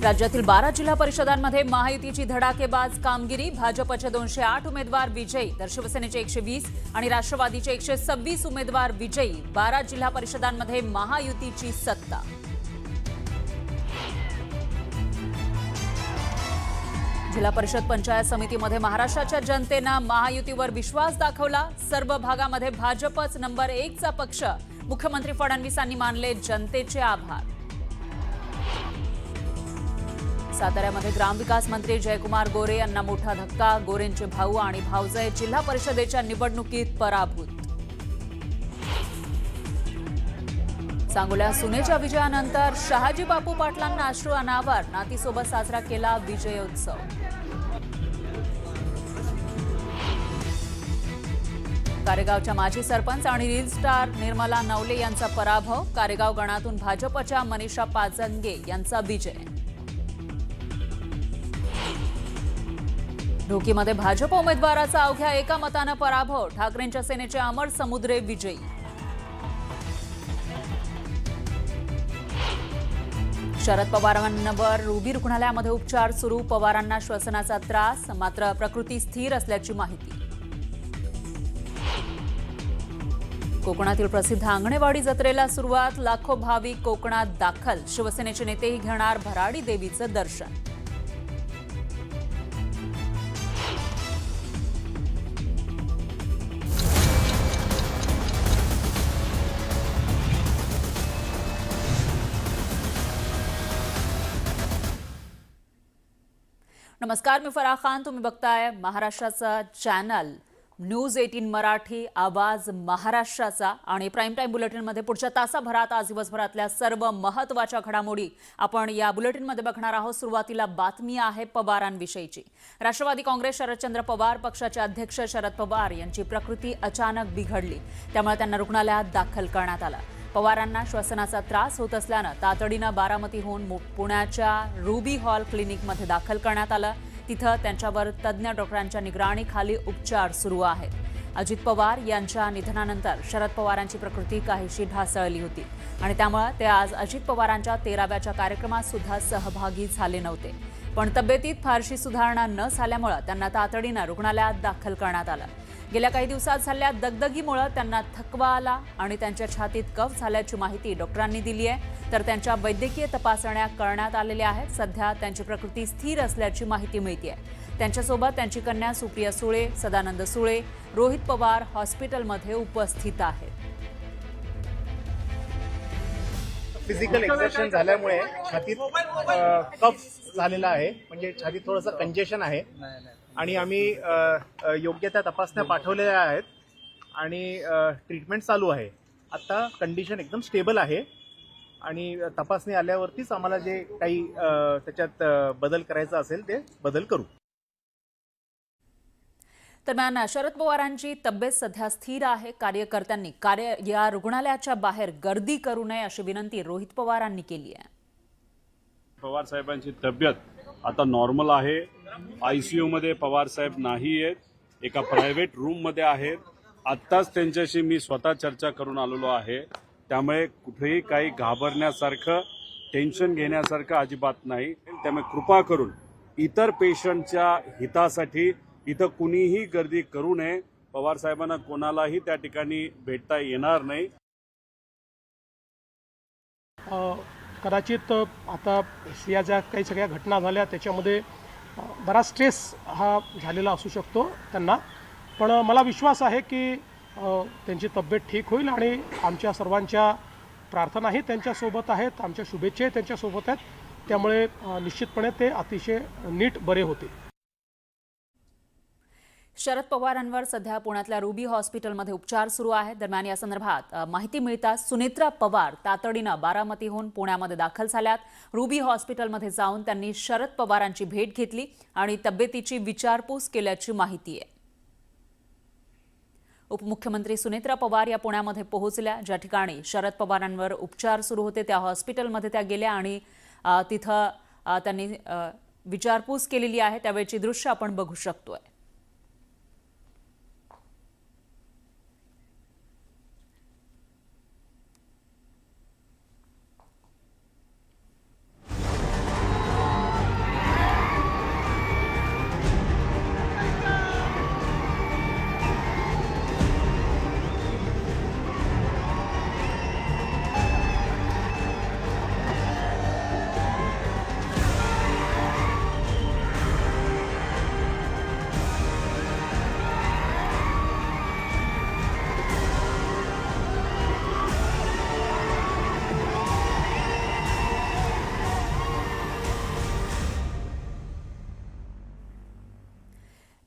राज्यातील 12 जिल्हा परिषदांमध्ये महायुतीची धडाकेबाज कामगिरी। भाजपचे 208 उमेदवार विजयी तर शिवसेनेचे 120 आणि राष्ट्रवादीचे 126 उमेदवार विजयी। 12 जिल्हा परिषदांमध्ये महायुतीची सत्ता। जिल्हा परिषद पंचायत समितीमध्ये महाराष्ट्राच्या जनतेने महायुतीवर विश्वास दाखवला। सर्व भागामध्ये भाजपच नंबर 1 चा पक्ष। मुख्यमंत्री फडणवीसांनी मानले जनतेचे आभार। साताऱ्यामध्ये ग्रामविकास मंत्री जयकुमार गोरे यांना मोठा धक्का। गोरेंचे भाऊ आणि भाऊजय जिल्हा परिषदेच्या निवडणुकीत पराभूत। सांगोला सुनेच्या विजयानंतर शहाजी बापू पाटलांना अश्रू अनावर। नातीसोबत साजरा केला विजयोत्सव। कारेगावच्या माजी सरपंच आणि रील स्टार निर्मला नवले यांचा पराभव। कारेगाव गणातून भाजपच्या मनीषा पाचंगे यांचा विजय। ढोकीमध्ये भाजप उमेदवाराचा अवघ्या एका मताने पराभव। ठाकरेंच्या सेनेचे अमर समुद्रे विजयी। शरद पवारांवर रुबी रुग्णालयामध्ये उपचार सुरू। पवारांना श्वसनाचा त्रास, मात्र प्रकृती स्थिर असल्याची माहिती। कोकणातील प्रसिद्ध आंगणेवाडी जत्रेला सुरुवात। लाखो भाविक कोकणात दाखल। शिवसेनेचे नेतेही घेणार भराडी देवीचं दर्शन। नमस्कार, मी फराह खान। तुम्ही बघताय महाराष्ट्राचा चॅनल न्यूज 18 मराठी, आवाज महाराष्ट्राचा। आणि प्राईम टाईम बुलेटिनमध्ये पुढच्या तासाभरात आज दिवसभरातल्या सर्व महत्त्वाच्या घडामोडी आपण या बुलेटिनमध्ये बघणार आहोत। सुरुवातीला बातमी आहे पवारांविषयीची। राष्ट्रवादी काँग्रेस शरदचंद्र पवार पक्षाचे अध्यक्ष शरद पवार यांची प्रकृती अचानक बिघडली, त्यामुळे त्यांना रुग्णालयात दाखल करण्यात आलं। पवारांना श्वसनाचा त्रास होत असल्यानं तातडीनं बारामतीहून पुण्याच्या रुबी हॉल क्लिनिकमध्ये दाखल करण्यात आलं। तिथं त्यांच्यावर तज्ज्ञ डॉक्टरांच्या निगराणीखाली उपचार सुरू आहेत। अजित पवार यांच्या निधनानंतर शरद पवारांची प्रकृती काहीशी ढासळली होती आणि त्यामुळे ते आज अजित पवारांच्या 13व्या कार्यक्रमात सुद्धा सहभागी झाले नव्हते। पण तब्येतीत फारशी सुधारणा न झाल्यामुळे त्यांना तातडीनं रुग्णालयात दाखल करण्यात आलं। गेल्या काही दिवसात झालेल्या दगदगीमुळे त्यांना थकवा आला आणि त्यांच्या छातीत कफ झाल्याची माहिती डॉक्टरांनी दिली आहे। तर त्यांच्या वैद्यकीय तपासण्या करण्यात आलेल्या आहेत। सध्या त्यांची प्रकृती स्थिर असल्याची माहिती मिळते। त्यांच्यासोबत त्यांची कन्या सुप्रिया सुळे, सदानंद सुळे, रोहित पवार हॉस्पिटलमध्ये उपस्थित आहेत। फिजिकल एक्सरसाइज झाल्यामुळे छातीत कफ झालेला आहे, म्हणजे छातीत थोडंसं कंजेशन आहे आणि आम्ही योग्य त्या तपासण्या पाठवलेल्या आहेत आणि ट्रीटमेंट चालू आहे। आता कंडिशन एकदम स्टेबल आहे आणि तपासणी आल्यावरतीच आम्हाला जे काही त्याच्यात बदल करायचा असेल ते बदल करू। दरम्यान शरद पवारांची तब्येत सध्या स्थिर आहे। कार्यकर्त्यांनी या रुग्णालयाच्या बाहेर गर्दी करू नये अशी विनंती रोहित पवारांनी केली आहे। पवार साहेबांची तब्येत आता नॉर्मल आहे। आयसीयू मध्ये पवार साहेब नाही आहेत, एका प्रायव्हेट रूम मध्ये आहेत। आत्ताच त्यांच्याशी मी स्वतः चर्चा करून आलेलो आहे, त्यामुळे कुठेही काही घाबरण्यासारखं, टेन्शन घेण्यासारखं अजिबात नाही। त्यामुळे कृपा करून इतर पेशंटच्या हितासाठी इथं कुणीही गर्दी करू नये। पवार साहेबांना कोणालाही त्या ठिकाणी भेटता येणार नाही। कदाचित आता या ज्या काही सगळ्या घटना झाल्या त्याच्यामध्ये बराच स्ट्रेस हा झालेला असू शकतो त्यांना, पण मला विश्वास आहे की त्यांची तब्येत ठीक होईल आणि आमच्या सर्वांच्या प्रार्थनाही त्यांच्यासोबत आहेत, आमच्या शुभेच्छाही त्यांच्यासोबत आहेत, त्यामुळे निश्चितपणे ते अतिशय नीट बरे होतील। शरद पवारांवर सध्या पुण्यातल्या रुबी हॉस्पिटलमध्ये उपचार सुरू आहेत। दरम्यान या संदर्भात माहिती मिळताच सुनेत्रा पवार तातडीनं बारामतीहून पुण्यामध्ये दाखल झाल्यात। रुबी हॉस्पिटलमध्ये जाऊन त्यांनी शरद पवारांची भेट घेतली आणि तब्येतीची विचारपूस केल्याची माहिती आहे। उपमुख्यमंत्री सुनेत्रा पवार या पुण्यामध्ये पोहोचल्या। ज्या ठिकाणी शरद पवारांवर उपचार सुरू होते त्या हॉस्पिटलमध्ये त्या गेल्या आणि तिथं त्यांनी विचारपूस केलेली आहे। त्यावेळची दृश्य आपण बघू शकतोय।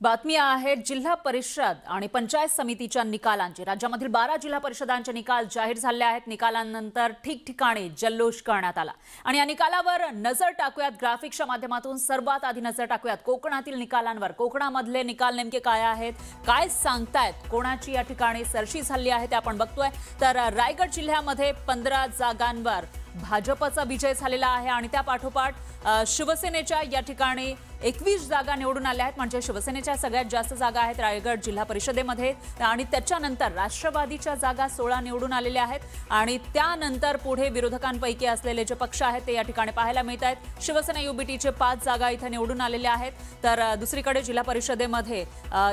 बातमी आहे जिल्हा परिषद आणि पंचायत समितीच्या निकालांची। राज्यामधील 12 जिल्हा परिषदांचे निकाल जाहीर झाले आहेत। निकालानंतर ठिकठिकाणी जल्लोष करण्यात आला आणि या निकालावर नजर टाकूयात ग्राफिक्सच्या माध्यमातून। सर्वात आधी नजर टाकूयात कोकणातील निकालांवर। कोकणामधले निकाल नेमके काय आहेत, काय सांगतायत, कोणाची या ठिकाणी सरशी झाली आहे ते आपण बघतोय। तर रायगड जिल्ह्यामध्ये 15 जागांवर भाजपचा विजय झालेला आहे आणि त्या पाठोपाठ शिवसेनेच्या या ठिकाणी 21 जागा निवडून आल्या आहेत। म्हणजे शिवसेनेच्या सगळ्यात जास्त जागा आहेत रायगड जिल्हा परिषदेमध्ये आणि त्याच्यानंतर राष्ट्रवादीच्या जागा 16 निवडून आलेल्या आहेत आणि त्यानंतर पुढे विरोधकांपैकी असलेले जे पक्ष आहेत ते या ठिकाणी पाहायला मिळत आहेत। शिवसेना युबीटीचे 5 जागा इथे निवडून आलेल्या आहेत। तर दुसरीकडे जिल्हा परिषदेमध्ये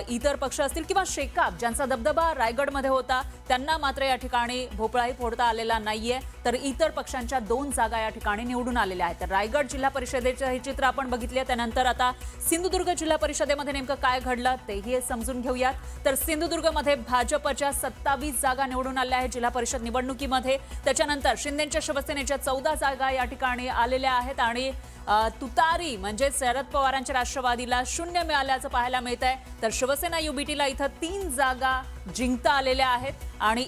इतर पक्ष असतील किंवा शेकाप ज्यांचा दबदबा रायगडमध्ये होता त्यांना मात्र या ठिकाणी भोपळाही फोडता आलेला नाहीये। तर इतर पक्षांच्या 2 जागा या ठिकाणी निवडून आलेल्या आहेत। तर रायगड जिल्हा परिषदेचे हे चित्र आपण बघितले। त्यानंतर आता सिंधुदुर्ग जिल्हा परिषदेमध्ये नेमकं काय घडलं तेही समजून घेऊयात। तर सिंधुदुर्गमध्ये भाजपच्या 27 जागा निवडून आल्या आहेत जिल्हा परिषद निवडणुकीमध्ये। त्याच्यानंतर शिंदेच्या शिवसेनेच्या 14 जागा या ठिकाणी आलेल्या आहेत आणि तुतारी म्हणजे शरद पवारांच्या राष्ट्रवादीला 0 मिळाल्याचं पाहायला मिळत आहे। तर शिवसेना युबीटीला इथं 3 जागा जिंकता आलेल्या आहेत आणि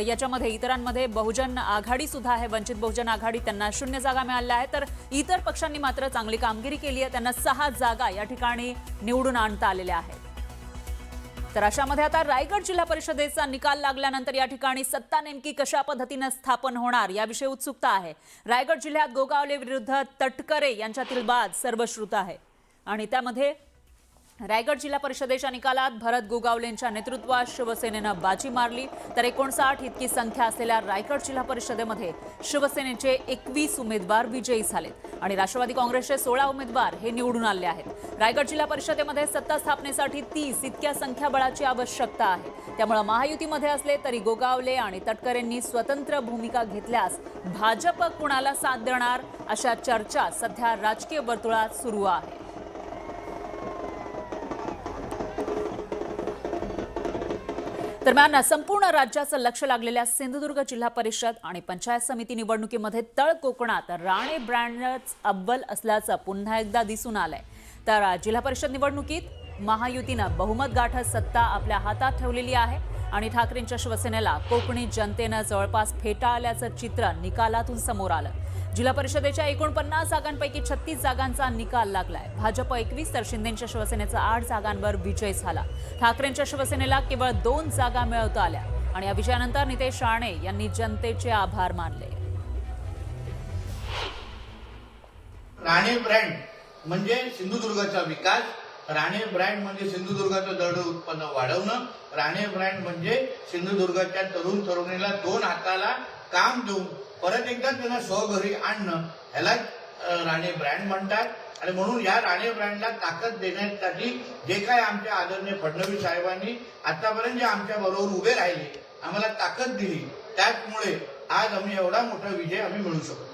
याच्यामध्ये इतरांमध्ये बहुजन आघाडी सुद्धा आहे। वंचित बहुजन आघाडी त्यांना 0 जागा मिळाल्या आहेत। तर इतर पक्षांनी मात्र चांगली कामगिरी केली आहे, त्यांना 6 जागा या ठिकाणी निवडून आणता आलेल्या आहेत। तर अशामध्ये आता रायगड जिल्हा परिषदेचा निकाल लागल्यानंतर या ठिकाणी सत्ता नेमकी कशा पद्धतीने स्थापन होणार याविषयी उत्सुकता आहे। रायगड जिल्ह्यात गोगावले विरुद्ध तटकरे यांच्यातील वाद सर्वश्रुत आहे आणि त्यामध्ये रायगड जिल्हा परिषदेच्या निकालात भरत गोगावलेंच्या नेतृत्वात शिवसेनेनं बाजी मारली। तर 59 इतकी संख्या असलेल्या रायगड जिल्हा परिषदेमध्ये शिवसेनेचे 21 उमेदवार विजयी झालेत आणि राष्ट्रवादी काँग्रेसचे 16 उमेदवार हे निवडून आले आहेत। रायगड जिल्हा परिषदेमध्ये सत्ता स्थापनेसाठी 30 इतक्या संख्याबळाची आवश्यकता आहे। त्यामुळे महायुतीमध्ये असले तरी गोगावले आणि तटकरेंनी स्वतंत्र भूमिका घेतल्यास भाजप कुणाला साथ देणार अशा चर्चा सध्या राजकीय वर्तुळात सुरू आहे। दरम्यान संपूर्ण राज्याचं लक्ष लागलेल्या सिंधुदुर्ग जिल्हा परिषद आणि पंचायत समिती निवडणुकीमध्ये तळ कोकणात राणे ब्रँडच अव्वल असल्याचं पुन्हा एकदा दिसून आलंय। तर जिल्हा परिषद निवडणुकीत महायुतीनं बहुमत गाठत सत्ता आपल्या हातात ठेवलेली आहे आणि ठाकरेंच्या शिवसेनेला कोकणी जनतेनं जवळपास फेटा आल्याचं चित्र निकालातून समोर आलं। जिल्हा परिषदेच्या 49 जागांपैकी 36 जागांचा निकाल लागलाय। भाजप 21 तर शिंदेच्या शिवसेनेचा 8 जागांवर विजय झाला। ठाकरेंच्या शिवसेनेला केवळ 2 जागा मिळवता आल्या आणि या विजयानंतर नितेश राणे यांनी जनतेचे आभार मानले। राणे ब्रँड म्हणजे सिंधुदुर्गाचा विकास, राणे ब्रँड म्हणजे सिंधुदुर्गाचं दरड उत्पन्न वाढवणं, राणे ब्रँड म्हणजे सिंधुदुर्गाच्या तरुण तरुणीला 2 हाताला काम देऊन परत एकदा त्यांना स्वघरी आणणं, ह्याला राणे ब्रँड म्हणतात। आणि म्हणून या राणे ब्रँडला ताकद देण्यासाठी जे काय आमच्या आदरणीय फडणवीस साहेबांनी आतापर्यंत जे आमच्या बरोबर उभे राहिले, आम्हाला ताकद दिली, त्याचमुळे आज आम्ही एवढा मोठा विजय आम्ही मिळू शकतो।